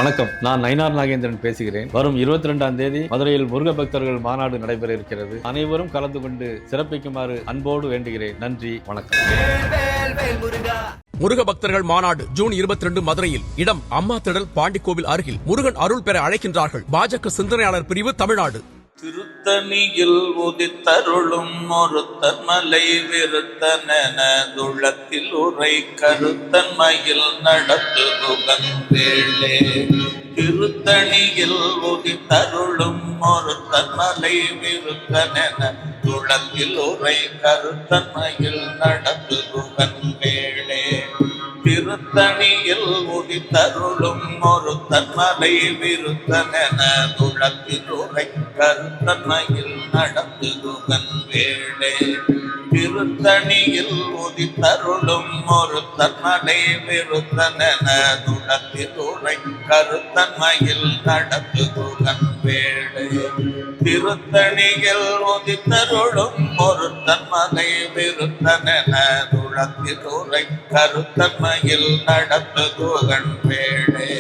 வணக்கம். நான் நயினார் நாகேந்திரன் பேசுகிறேன். வரும் 22ஆம் தேதி மதுரையில் முருக பக்தர்கள் மாநாடு நடைபெற இருக்கிறது. அனைவரும் கலந்து கொண்டு சிறப்பிக்குமாறு அன்போடு வேண்டுகிறேன். நன்றி, வணக்கம். முருக பக்தர்கள் மாநாடு ஜூன் 22 மதுரையில். இடம் அம்மா திடல், பாண்டிக்கோவில் அருகில். முருகன் அருள் பெற அழைக்கின்றார்கள். பாஜக சிந்தனையாளர் பிரிவு, தமிழ்நாடு. திருத்தணியில் உதித்தருளும் ஒருத்தன் மலை விருத்தனதுளத்தில் உரை கருத்தன்மையில் நடத்து புகந்தேளே. திருத்தணியில் உதித்தருளும் ஒருத்தன் மலை விருத்தனதுளத்தில் உரை கருத்தன்மையில் நடத்து புகந்தேளே. திருத்தணியில் உதித்தருளும் ஒரு தன்மலை விருத்தனதுளத்தில் உரை கருத்தன்மையில் நடத்துகுகன் வேளே. திருத்தணியில் உதித்தருளும் ஒரு தன்மலை விருத்தனதுளத்தில் உரை கருத்தன்மையில் நடத்துகுகன் வேளே. திருத்தணியில் உதித்தருளும் ஒரு தன்மலை விருத்தனதுளத்தில் உரை கருத்தன்மையில் நடத்துகுகன் வேளே.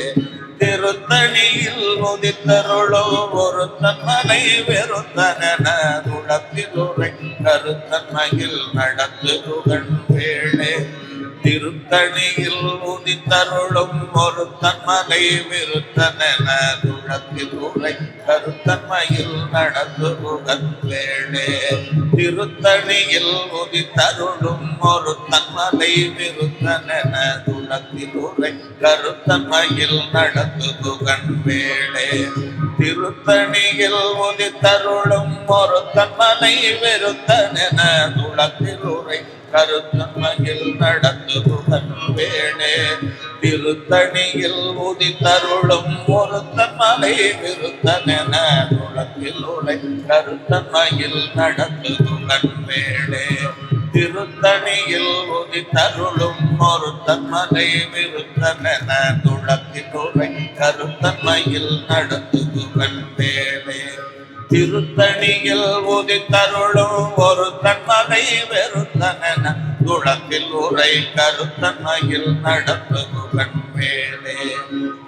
திருத்தணியில் உதித்தருளோ ஒரு தன்மலை விருத்தனதுளத்தில் உரை கருத்தன்மையில் நடத்துகுகன் வேளே. திருத்தணியில் உதித்தருளும் ஒரு தன்மலை விருத்தனதுளத்தில் உரை கருத்தன்மையில் நடத்துகுகன் வேளே. திருத்தணியில் உதித்தருளும் ஒரு தன்மலை விருத்தனதுளத்தில் உரை கருத்தன்மையில் நடத்துகுகன் வேளே. திருத்தணியில் உதித்தருளும் ஒரு தன்மலை விருத்தனதுளத்தில் உரை கருத்தன்மையில் நடத்துகுகன் வேளே. திருத்தணியில் உதித்தருளும் ஒரு தன்மலை விருத்தனதுளத்தில் உரை கருத்தன்மையில் நடத்துகுகன் வேளே. திருத்தணியில் உதித்தருளும் ஒரு தன்மலை விருத்தனதுளத்தில் உரை கருத்தன்மையில் நடத்துகுகன் வேளே. திருத்தணியில் உதித்தருளும் ஒரு தன்மலை விருத்தனதுளத்தில் உரை கருத்தன்மையில் நடத்துகுகன் வேளே.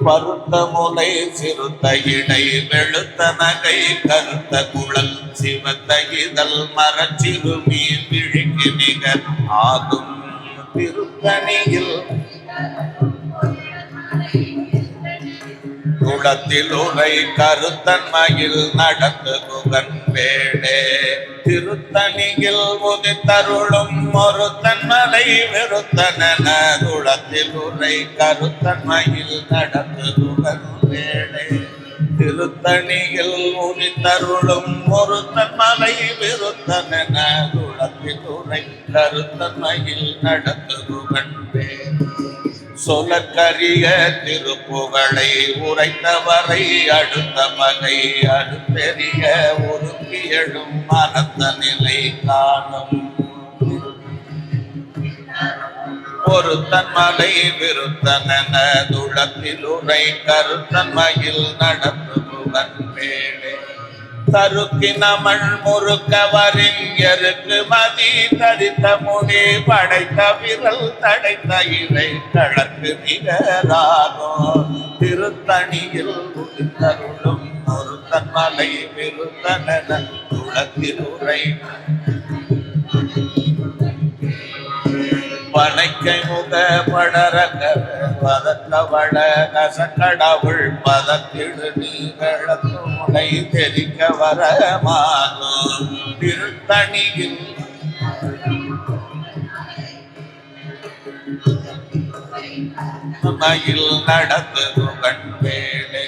பருத்த முலை சிறுத்த இடை வெளுத்த நகை கருத்த குழல் சிவத்த இதழ் மரச்சிறுமி விழிக்கு நிகர் ஆகும். திருத்தணியில் துளத்தில் உரை கருத்தன்மையில் நடத்துகுகன் வேளே. திருத்தணியில் உதித்தருளும் ஒரு தன்மலை விருத்தனதுளத்தில் உரை கருத்தன்மையில் நடத்துகுகன் வேளே. திருத்தணியில் உதித்தருளும் ஒரு தன்மலை விருத்தனதுளத்தில் உரை கருத்தன்மையில் நடத்துகுகன் வேளே. சொலக்கரிய திருப்புகழை உரைத்தவரை அடுத்த பகை அடுத்தெறிய உருக்கியழும் மனத்த நிலை காணும். ஒரு தன்மலை விருத்தனதுளத்தில் உரை கருத்தன்மையில் நடத்துகுகன் வேளே. தருக்கினமள் முறுக்கவரின் எருக்கு மதி தரித்த முடி படைத்த விரல் தடைத்த இறை கழக்கு நிகராகும். திருத்தணியில் உதித்தருளும் ஒரு தன்மலை விருத்தனதுளத்தில் உரை பனைக்கை முக படரக பதக்கவள கசக்கடவுள் பதத்திடு நீங்களத்துடை தெரிக்க வரமாகும். திருத்தணியில் நடத்துகுகன் வேளே.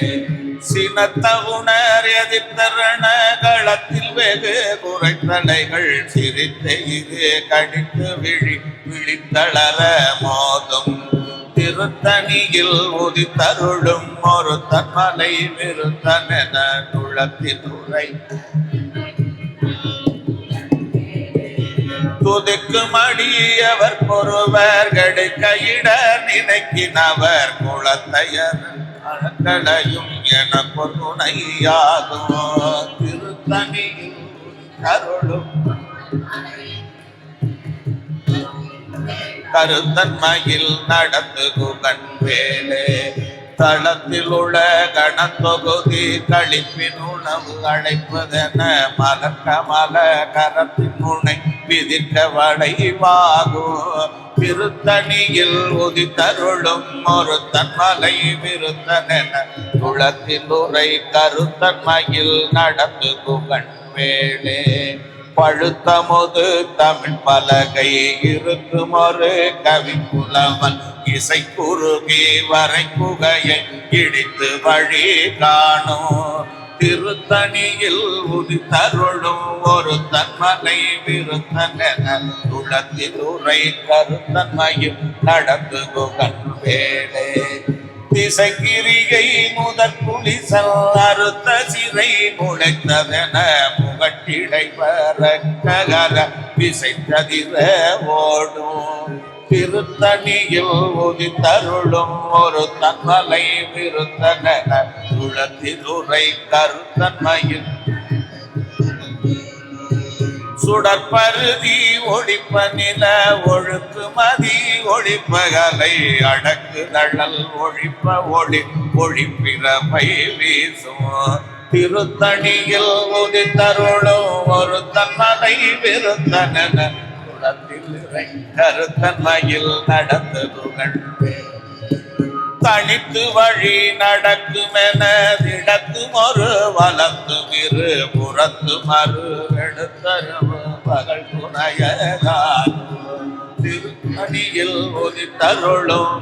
சினத்த உணர் எதிர்த்தரண களத்தில் வெகு குறைத்தலைகள் சிரித்த இது கடித்து விழித்தளர மோதும். திருத்தணியில் உதித்தருளும் ஒரு தன்மலை விருத்தனதுளத்தில் உரை துதிக்கும் அடியவர் பொறுவர் கிடைக்கையிட நினைக்கினவர் குளத்தையர் அழக்களையும் என பொருணையாகும். திருத்தணியில் அருளும் கருத்தன்மையில் நடத்துகுகன் வேளே. தளத்தில் உள்ள கணத்தொகுதி கழிப்பின் உணவு அழைப்பதென மலக்கமல கரத்தின் உணை விதிக்க வளைவாகும் திருத்தணியில் உதித்தருளும் ஒரு தன்மலை விருத்தனென துளத்தில் உரை கருத்தன்மையில் நடந்து புகழ் வேளே பழுத்தமுது தமிழ் பலகை இருக்கும் ஒரு கவி புலவன் இசை குறுகி வரை புகையை இடித்து வழி காணும் திருத்தணியில் உதித்தருளும் ஒரு தன்மலை விருத்தனென துளத்தில் உரை கருத்தன்மையில் நடந்து புகழ் வேளே திசைக்கிரியை முதற் புலிசல் அறுத்த சிறை முளைத்ததென முகட்டிடை வர ககர விசைத்ததிர ஓடும் திருத்தணியில் உதித்தருளும் ஒரு தன்மலை விருத்தனென துளத்தில் உரை கருத்தன்மையில் சுடற்பருதி ஒழிப்ப நில ஒழுக்கு மதி ஒழிப்பகலை அடக்கு தழல் ஒழிப்ப ஒழிப்பிறப்பை வீசும் திருத்தணியில் உதித்தருளும் ஒரு தன்மலை விருத்தனென குளத்தில் கருத்தன்மையில் நடந்து புகழ்வே தனித்து வழி நடக்குமென திடக்கும் ஒரு வலத்தும் இரு புறத்து மறு எடுத்தரவு பகல் துணையதான் திருத்தணியில் உதித்தருளும்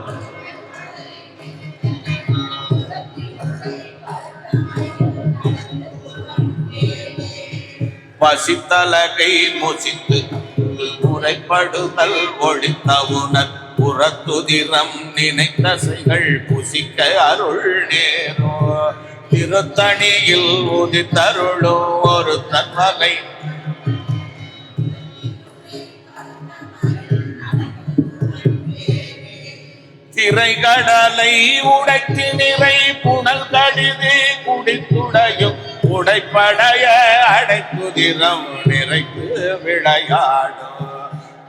பசித்தலகை முசித்து முறைப்படுதல் ஒழித்தவுணர் புறத்துதிரம் நினைத்தசைகள் புசிக்க அருள் நேரோ திருத்தணியில் உதித்தருளோ ஒரு தன்மலை திரைகடலை உடைத்து நிறை புனல் கடிது குடித்துடையும் உடைப்படைய அடைக்குதிரம் நிறைக்கு விளையாடும்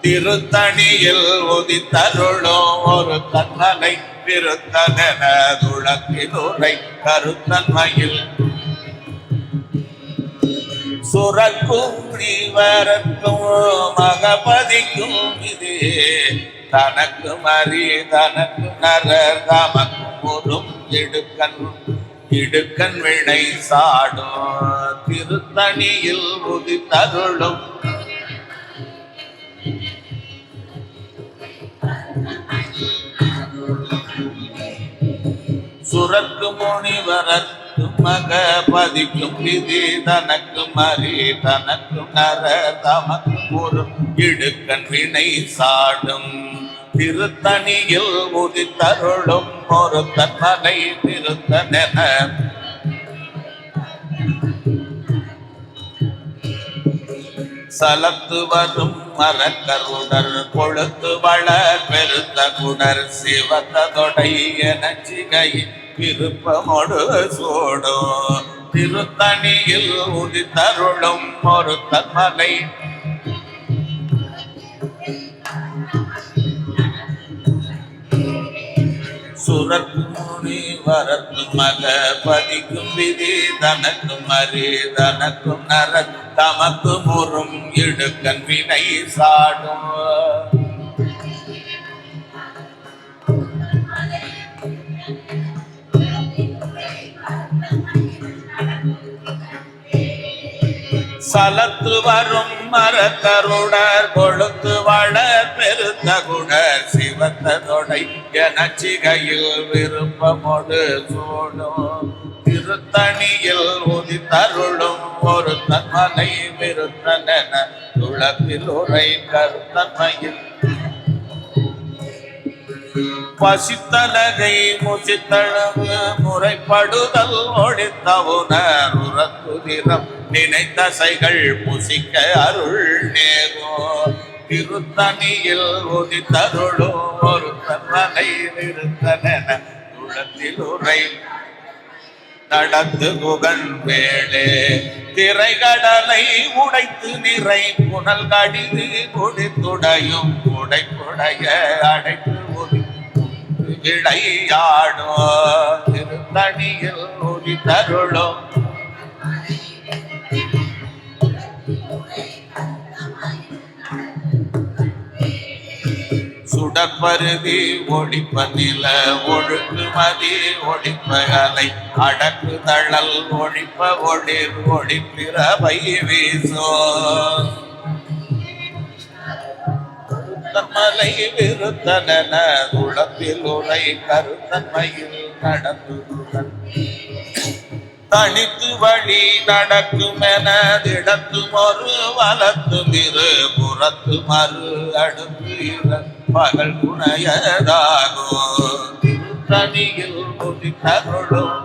திருத்தணியில் உதித்தருளோ ஒரு தன்மலை விருத்தனென துளத்தில் உரை கருத்தன்மையில் சுரக்கும் நீவரக்கும் மகபதிக்கும் இது தனக்கு மறி தனக்கு நரர் தமக்கும் ஒரும் இடுக்கன் வினை சாடும் திருத்தணியில் உதித்தருளும் சுரக்கு முனிவரக்கு மகபதிக்கும் விதி தனக்கு மறி தனக்கு நர தமக்கு ஒரு இடுக்கன் வினை சாடும் திருத்தணியில் உதித்தருளும் ஒரு தன்மலை திருத்தனென சலத்து வரும் மரக்கருடர் கொழுத்து வளர் பெருத்த குடர் சிவத்தொடை என சிகை விருப்பமொடு சூடோ திருத்தணியில் உதித்தருளும் ஒரு தன்மலை சுரக்கு முனி வரத்து மக பதிக்கும் விதி தனக்கும் மறி தனக்கும் நர தமக்கு முறும் இடுக்கன் வினை சாடும் சலத்து வரும் மரக்கருடர் கொழுத்து வளர் பெருத்த குடர் சிவத்தொடை என சிகையில் விருப்பமோடு சூடும் திருத்தணியில் உதித்தருளும் ஒரு தன்மலை விருத்தனென துளத்தில் உரை கருத்தன்மையில் பசித்தலகை முசித்தளவு முறைப்படுதல் ஒழித்தவுணர் உரத்துதிரம் நினைத்தசைகள் புசிக்க அருள் நேரோ திருத்தணியில் உதித்தருளோ ஒரு தன்மலை விருத்தனென துளத்தில் உரை நடந்து புகழ் வேளே திரைகடலை உடைத்து நிறை புனல் கடிது குடித்துடையும் உடைக்குடைய அடைத்து விளையாடும் திருத்தணியில் உதித்தருளும் சுடற்பருதி ஒடிப்ப நில ஒழுக்கு மதி ஒடிப்ப அலை அடக்கு தழல் ஒழிப்ப ஒளிர் ஒளிப்பிறவை வீசோ தன்மலை விருத்தன உளத்தில் உரை கருத்தன்மையில் நடந்துடன் தனித்து வழி நடக்குமென திடத்தும் ஒரு வலத்தும் இரு புறத்து மறு அடுத்து பகல் துணையதாகும் திருத்தணியில் உதித்தருளும்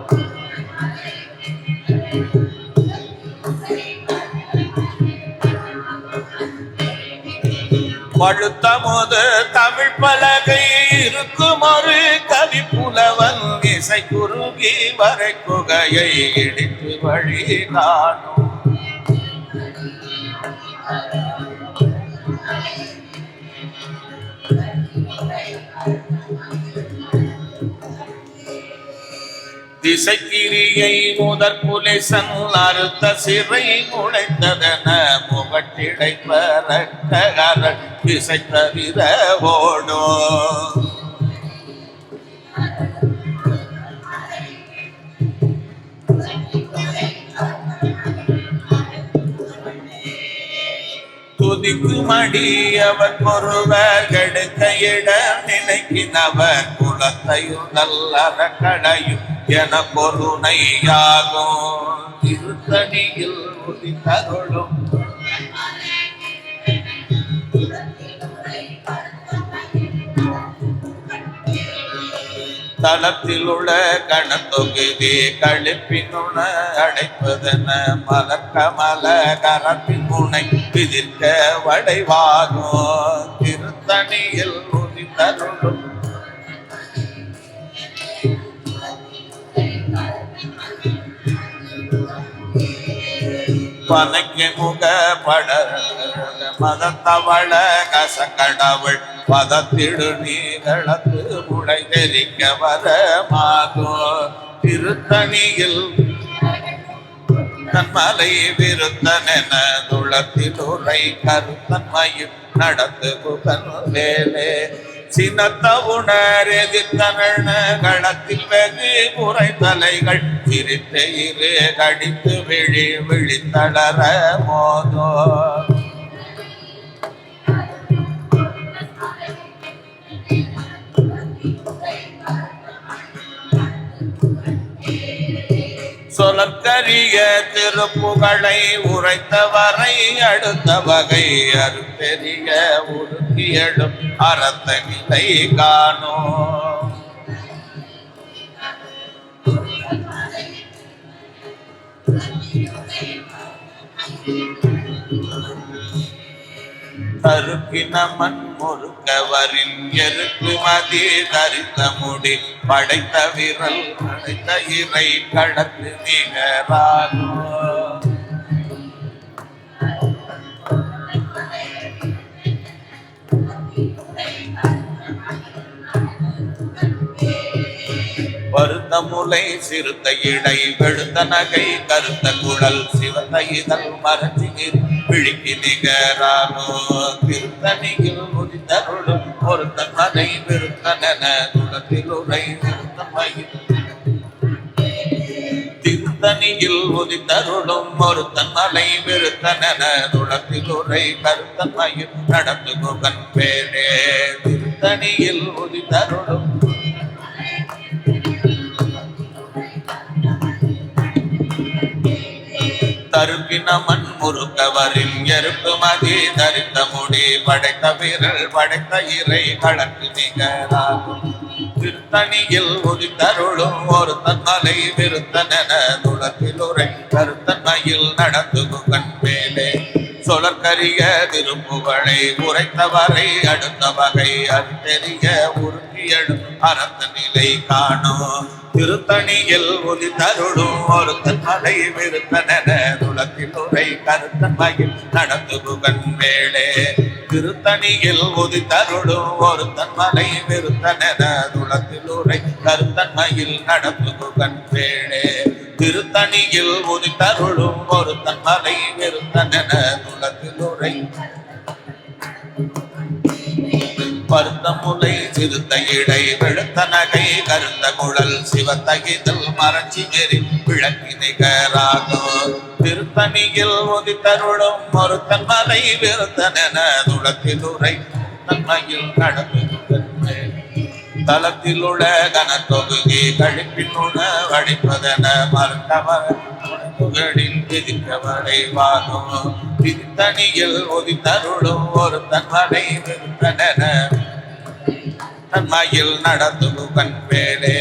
பழுத்தமுது தமிழ் பலகை இருக்கும் ஒரு கவி புலவன் இசை குறுகி வரை குகையை இடித்து வழி காணும் திசைக்கிரியை முதற் புலிசன் அறுத்த சிறை முளைத்ததென முகட்டிடை பரட்டகர திசை தவிர ஓடும் துதிக்குமடி அவர் ஒருவர் கெடுக்க இடம் நினைக்கினவர் குலத்தையும் நல்லற கடையும் என பொருணையாகும் திருத்தணியில் உதித்தருளும் தளத்தில் உள்ள கணத்தொகுதி கழிப்பினுண அடைப்பதென மலக்கமல கரப்பின் முனை பிதிர்க்க வடைவாகும் திருத்தணியில் உதித்தருளும் பனைக்கு முக பட மதத்தவள கசக்கடவுள் பதத்திடு நீகளத்து முளை தெரிக்க வரமாகும் திருத்தணியில் தன்மலை விருத்தனென துளத்தில் உரை கருத்தன்மையில் நடந்து புகன் வேலே சினத்த உணர் எதிர்த்தன களத்தில் வெகு முறை தலைகள் சிரித்த இரு கடித்து விழி விழித்தளர மோதோ சொலற்கரிய திருப்புகழை உரைத்தவரை அடுத்த வகை அருப்பெரிய உருக்கியடும் அறத்த நிலை காணோம் தருக்கின மண் முறுக்கவரின் எருக்கு மதி தரித்த முடி படைத்த விரல் அடைத்த இறை கடத்து நிகராகும் வருத்த முலை சிறுத்த இடை வெளுத்த நகை கருத்த குழல் சிவந்த இதழ் மரச்சிகிர் விழிக்கு நிகரானோ திருத்தணியில் உதித்தருளும் ஒருத்த மனை விருத்தன துளத்தில் உரை விருத்தமையில் திருத்தணியில் உதித்தருளும் ஒருத்தன் மலை விருத்தன துளத்தில் உரை கருத்தமையில் நடந்து குகன் பேரே திருத்தணியில் உதித்தருளும் தருக்கின மண் முறுக்கவரின் எருக்கு மதி தரித்த முடி படைத்த வீரல் படைத்த இறை கலக்கு நிகராகும் திருத்தணியில் உதித்தருளும் ஒரு தன்மலை விருத்தன துளத்தில் உரை கருத்தன்மையில் நடந்து குகன் மேலே சொலற்கரிய திருப்புகழை உரைத்தவரை அடுத்த வகை அருத்தெரிய உருக்கியடும் அறத்த நிலை காணும் திருத்தணியில் உதித்தருளும் ஒருத்தன் மலை விருத்தன துளத்தில் உரை கருத்தன்மையில் நடந்து குகன் வேளே திருத்தணியில் உதித்தருளும் ஒரு தன்மலை விருத்தனென துளத்தில் உரை கருத்தன்மையில் நடப்பு குகன் வேளே திருத்தணியில் உதித்தருளும் ஒரு தன்மலை விருத்தனென துளத்தில் உரை பருத்த முலை சிறுத்த இடை வெளுத்த நகை கருத்த குழல் சிவத்தகிதல் மறைச்சி எரி விளக்கி நிகராகும் திருத்தணியில் உதித்தருளும் ஒரு தன்மலை விருத்தனென துளத்தில் உரை தன்மையில் நடந்து தளத்தில் உள்ள கனத்தொகுதி கழிப்பின் உண வடிப்பதென மறுத்தவர் புகழின் விதிக்கவரை வாகும் திருத்தணியில் உதித்தருளும் ஒரு தன்மலை விருத்தனென தன்மையில் நடந்து கண் வேலே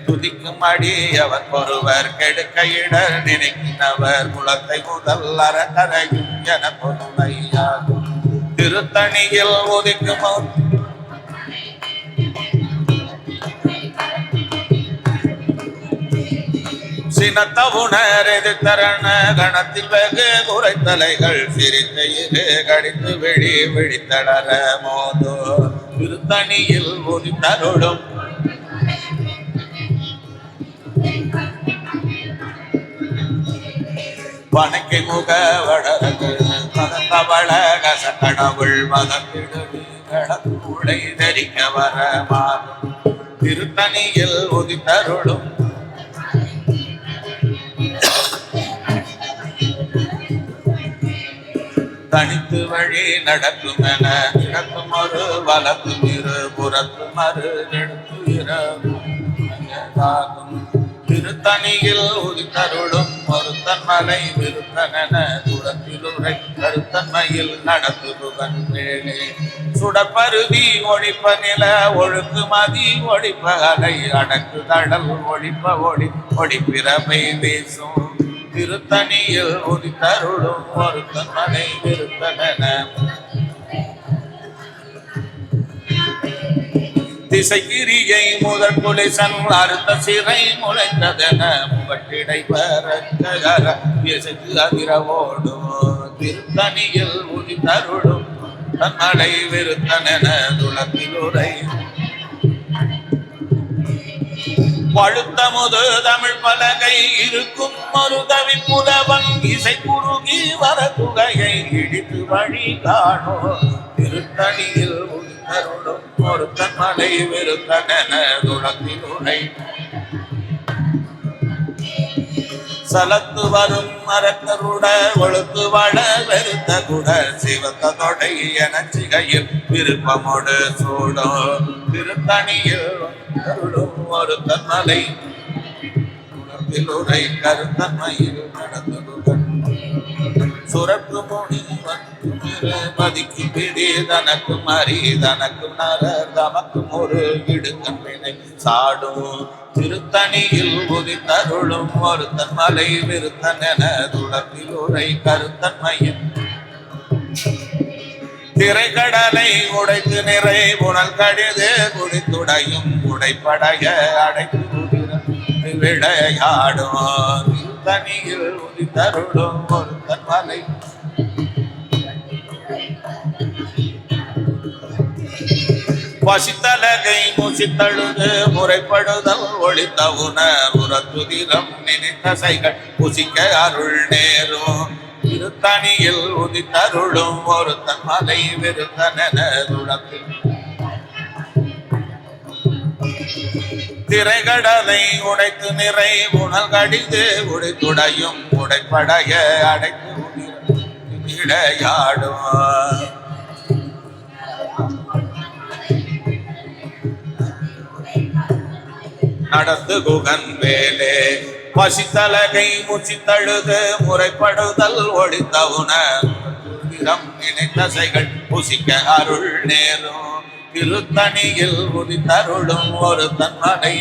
துதிக்கும் அடி அவர் ஒருவர் கெடுக்க இடர் நினைக்கின்றவர் குலத்தை முதல் அறக்கரையும் என பொருளையாகும் திருத்தணியில் உதிக்கும் சினத்த உணரெது தரண கணத்தில் வெகு குறைத்தலைகள் சிரித்த இரு கடித்து வெளி வெடித்தளர மோதோ திருத்தணியில் உதித்தருளும் வணக்கை முக வடர்கள் மதத்தவள கசக்கடவுள் மதத்திடுளை தரிக்க வர மாறும் திருத்தணியில் உதித்தருளும் தனித்து வழி நடக்கும் என நடக்கும் ஒரு வலத்து இரு புறத்து மறு எடுத்து இரவும் திருத்தணியில் உதித்தருளும் ஒரு தன்மலை விருத்தனென துடத்தில் உரை கருத்தன்மையில் நடத்து புகன் வேளே சுடப்பருதி ஒழிப்ப நில ஒழுக்கு மதி ஒழிப்ப அலை அடக்கு தடல் ஒழிப்ப ஒழிப்பிறமை வீசும் திருத்தணியில் உதித்தருளும் ஒரு தன்மலை விருத்தனென திசைகிரியை முதற் குலைசன் அறுத்த சிறை முளைத்ததென முகட்டிடை பரக்கர அதிரவோடும் திருத்தணியில் உதித்தருளும் தன்மலை விருத்தனென துளத்தில் உரை பழுத்த முது தமிழ் பலகை இருக்கும் மருதவி புலவன் இசை குறுகி வர குகையை இடித்து வழி காணோ திருத்தணியில் உதித்தருளும் ஒரு தன்மலை விருத்தனென துளத்தில் உரை சலத்து வரும் மரக்கருட ஒழுத்து வள வெறுத்த குட சிவத்த தொடை என சிகையில் விருப்பமோடு சூடும் திருத்தணியில் ஒரு தன்மலை குணத்தில் உரை கருத்தன்மையில் நடந்துடன் சுரப்பு முனி மதிக்கு பிடி தனக்கும் அறி தனக்கும் நரர் தமக்கும் ஒரு இடுக்கன் வினை சாடும் திருத்தணியில் உதித்தருளும் ஒரு தன்மலை விருத்தனென துளத்தில் உரை கருத்தன்மையில் திரைக்கடலை உடைத்து நிறை புனல் கடிது குடித்துடையும் உடைப்படைய அடைத்து விளையாடும் திருத்தணியில் உதித்தருளும் ஒரு தன்மலை பசித்தலகை முசித்தழுது முறைப்படுதல் ஒளித்த உணர்வுறத்துதிரம் நினைத்த சைகள் புசிக்க அருள் நேரும் திருத்தணியில் உதித்தருளும் ஒரு தன்மலை விருத்தனென துளத்தில் திரைகடலை உடைத்து நிறை உணல் கடிது உடைத்துடையும் உடைப்படைய அடைத்து விளையாடும் நடந்து குகன் வேலே பசித்தலகை முச்சித்தழுது முறைப்படுதல் ஒழித்த உணர்வுறம் நினைத்த சைகள் புசிக்க அருள் நேரும் திருத்தணியில் உதித்தருளும் ஒரு தன்மலை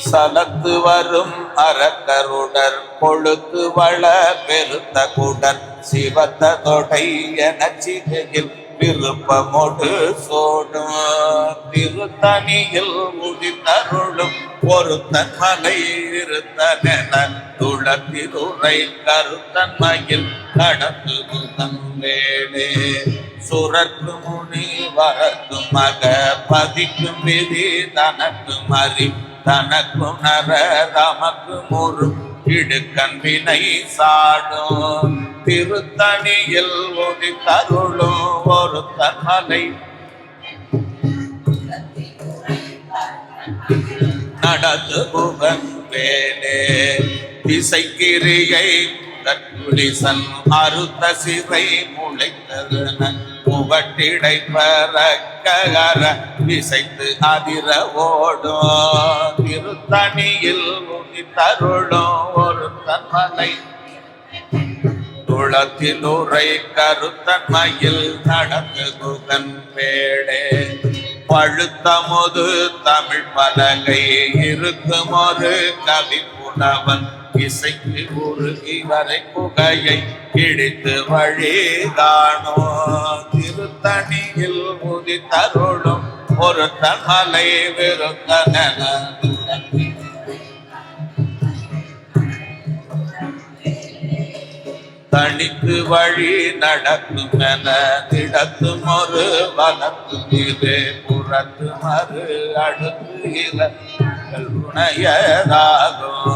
சலத்து வரும் அரக்கருடர் கொழுத்து வள பெருத்த குடர் சிவத்த தொடை என சிகையில் விருப்பமோடு சோடும் திருத்தணியில் உதித்தருளும் ஒரு தன்மலை விருத்தனென துளத்திலுரை கருத்தன்மையில் நடத்து தந்தேனே. சுரக்கு முனி வரக்கு மக பதிக்கும் விதி தனக்கு மறி தனக்கு நர தமக்கு முறு இடுக்கண்பினை சாடும் திருத்தணியில் ஒதி தருளும் ஒரு தன்மலை நடந்து புகன் வேலே. திசைக்கிரியை கற்குளிசன் அறுத்த சிறை முளைத்ததன புகட்டிடை பறக்கர விசைத்து அதிர ஓடும் திருத்தணியில் உதி தருளும் ஒரு தன்மலை துளத்தில் உரை கருத்தன்மையில் நடந்து புகன் வேடே. பழுத்தமுது தமிழ் பலகை இருக்கும் ஒரு கவி புலவன் இசைக்கு உருகி வரை புகையை கிழித்து வழி காணோ திருத்தணியில் உதி தருளும் ஒரு தன்மலை விருத்தனென தனித்து வழி நடக்கும் என திடத்தும் ஒரு வலத்தும் இது புறத்து மறு அடுத்து இலங்கள் உணையதாகும்.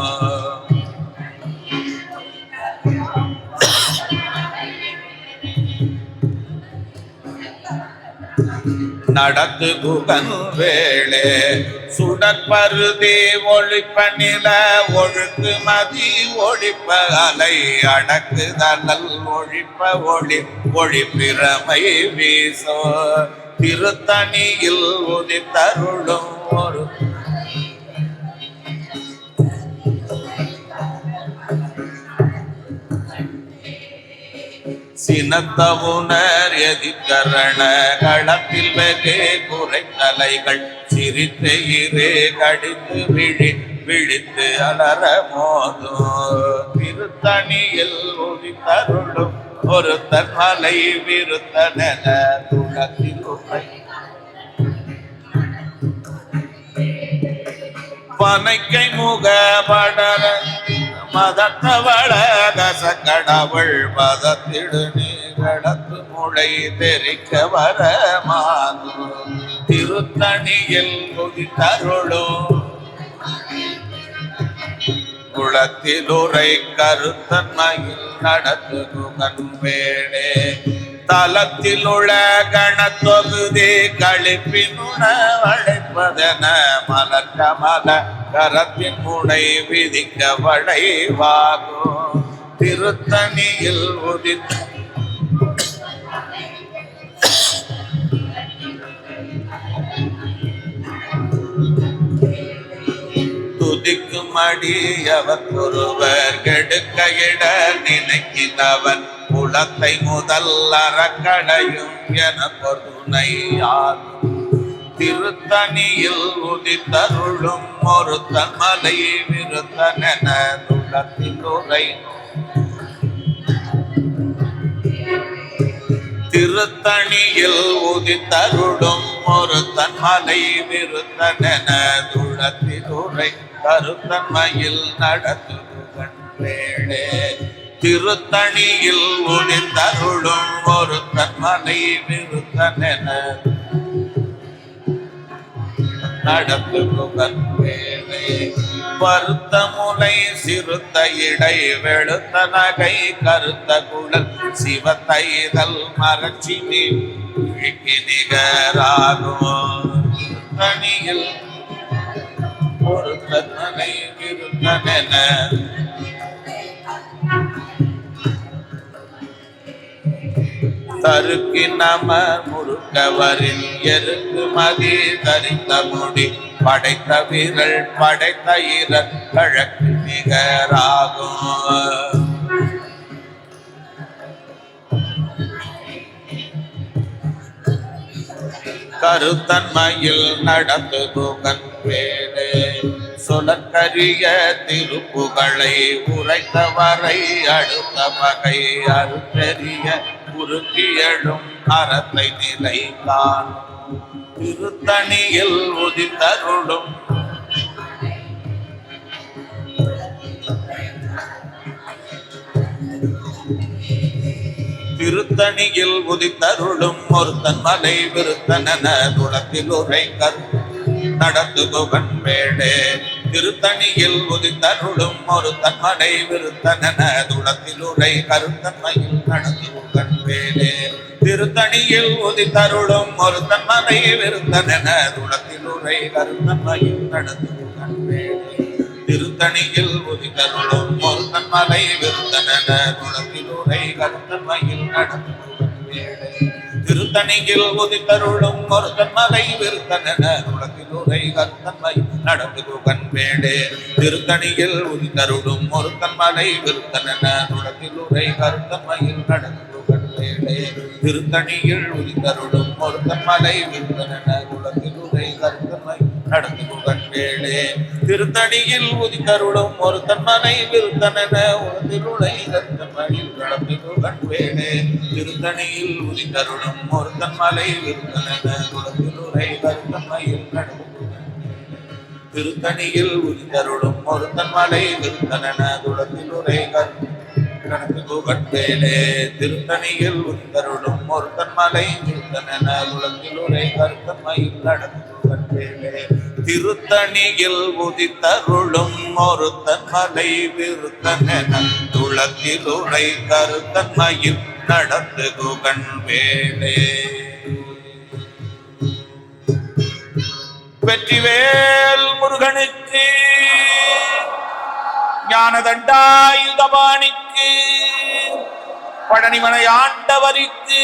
நடத்து புகன் வேளே சுடற்பருதி ஒழிப்ப நில ஒழுக்கு மதி ஒழிப்ப அலை அடக்குதல் ஒழிப்ப ஒளி ஒழிப்பிறமை வீசோ திருத்தணியில் உதி தருளும் ஒரு சினத்தவுணர் எதிர்கரண களத்தில் வெகு குறைத்தலைகள் சிரித்து இரு கடித்து விழித்து அலற மோதும் திருத்தணியில் உதி தருளும் ஒரு தன்மலை விருத்தனென துளத்தில் உரை பனைக்கை முக படர மதத்தவள கசக்கடவுள் மதத்திடு நீடத்து முளை தெரிக்க வர மாது திருத்தணியில் உதி தருளும் குளத்தில் உரை கருத்தன்மையில் நடத்து புகன் வேடே. தலத்தில் உள்ள கணத்தொகுதி கழிப்பினுண வளைப்பதென மலர்க்க மல கரத்தின் முனை விதிக்க வளைவாகும் திருத்தணியில் உதித்த துதிக்கும் அடியவர் ஒருவர் கெடுக்க இட நினைக்கிறவன் குலத்தை முதல் அறக்கடையும் என பொருணையாகும் திருத்தணியில் உதி தருளும் ஒரு தன்மலை விருத்தனென துளத்தில் உரை திருத்தணியில் உதி தருளும் ஒரு தன்மலை விருத்தனென துளத்தில் உரை கருத்தன்மையில் நடத்து புகன் வேளே. திருத்தணியில் உதி தருளும் ஒரு தன்மலை விருத்தனென நடத்து புகன் வேளே. பருத்த முலை சிறுத்த இடை வெளுத்த நகை கருத்த குழல் சிவத்தைதல் மரட்சி நீக்கி நிகராகும் தனியில் ஒரு தன்மலை விருத்தனென தருக்கு நம முருகவரில் எருக்கு மதி தரித்த முடி படைத்த வீரல் படைத்த இரல் கழக்கு நிகராகும் கருத்தன்மையில் நடந்து புகன் வேலே. சொலக்கரிய திருப்புகளை உரைத்தவரை அடுத்த வகை அறுத்தெறிய உருக்கியழும் அறத்தை நிலை காணும் திருத்தணியில் உதித்தருளும் திருத்தணியில் உதித்தருளும் ஒருத்தன் மலை விருத்தனென துளத்தில் உரை நடந்து குகன் வேளே. திருத்தணியில் உதித்தருளும் ஒருத்தன் மலை விருத்தனென துளத்தில் உரை கருத்தன்மையில் நடந்து குகன் வேளே. திருத்தணியில் உதித்தருளும் ஒருத்தன் மலை விருத்தனென துளத்தில் உரை கருத்தன்மையில் நடந்து குகன் வேளே. திருத்தணியில் உதித்தருளும் ஒருத்தன் மலை விருத்தனென துளத்தில் உரை கருத்தன்மையில் நடந்து குகன் வேளே. திருத்தணியில் உதித்தருளும் ஒருத்தன் மலை விருத்தனென துளத்தில் உரை கருத்தன்மையில் நடந்து குகன் வேளே. திருத்தணியில் உதித்தருளும் ஒருத்தன் மலை விருத்தனென துளத்தில் உரை கருத்தன்மையில் நடந்து குகன் வேளே. திருத்தணியில் உதித்தருளும் ஒருத்தன் மலை விருத்தனென துளத்தில் உரை கருத்தன்மையில் நடந்து குகன் வேளே. திருத்தணியில் உதித்தருளும் ஒருத்தன் மலை விருத்தனென உலகில் உரை கருத்தன்மையில் நடந்து குகன் வேளே. திருத்தணியில் உதித்தருளும் ஒருத்தன் மலை விருத்தனென உலகில் உரை கருத்தன்மையில் நடந்து திருத்தணியில் உதித்தருளும் ஒருத்தன் மலை விருத்தனென துளத்தில் உரை நடந்து குகன் வேளே. திருத்தணியில் உதித்தருளும் ஒருத்தன் மலை விருத்தனென துளத்தில் உரை கருத்தன்மையில் நடந்து குகன் வேளே. திருத்தணியில் உதித்தருளும் ஒருத்தன் மலை விருத்தனென துளத்தில் உரை கருத்தன்மையில் நடந்து குகன் வேளே. வெற்றிவேல் முருகனுக்கு, ஞானதண்டாயுதபாணிக்கு, பழனிமலை ஆண்டவருக்கு